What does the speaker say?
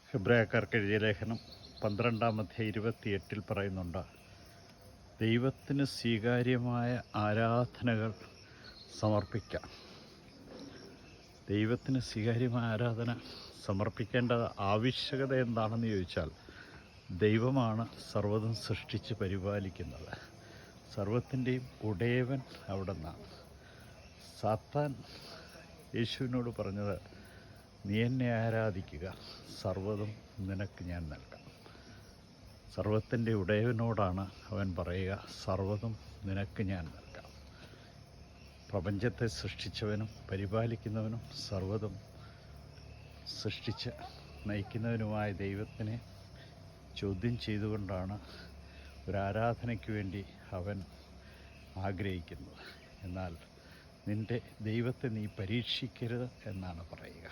ഹെബ്രായക്കാർക്ക് എഴുതിയ ലേഖനം 12:28 പറയുന്നുണ്ട്, ദൈവത്തിന് സ്വീകാര്യമായ ആരാധനകൾ സമർപ്പിക്കാം. ദൈവത്തിന് സ്വീകാര്യമായ ആരാധന സമർപ്പിക്കേണ്ട ആവശ്യകത എന്താണെന്ന് ചോദിച്ചാൽ, ദൈവമാണ് സർവ്വതും സൃഷ്ടിച്ച് പരിപാലിക്കുന്നത്. സർവത്തിൻ്റെയും ഉടയവൻ അവിടെ നിന്നാണ്. സാത്താൻ യേശുവിനോട് പറഞ്ഞത്, നീ എന്നെ ആരാധിക്കുക, സർവ്വതും നിനക്ക് ഞാൻ നൽകാം. സർവത്തിൻ്റെ ഉടയവനോടാണ് അവൻ പറയുക, സർവ്വതും നിനക്ക് ഞാൻ നൽകാം. പ്രപഞ്ചത്തെ സൃഷ്ടിച്ചവനും പരിപാലിക്കുന്നവനും സർവ്വതും സൃഷ്ടിച്ച് നയിക്കുന്നവനുമായ ദൈവത്തിനെ ചോദ്യം ചെയ്തുകൊണ്ടാണ് ഒരു ആരാധനയ്ക്ക് വേണ്ടി അവൻ ആഗ്രഹിക്കുന്നത്. എന്നാൽ നിൻ്റെ ദൈവത്തെ നീ പരീക്ഷിക്കരുത് എന്നാണ് പറയുക.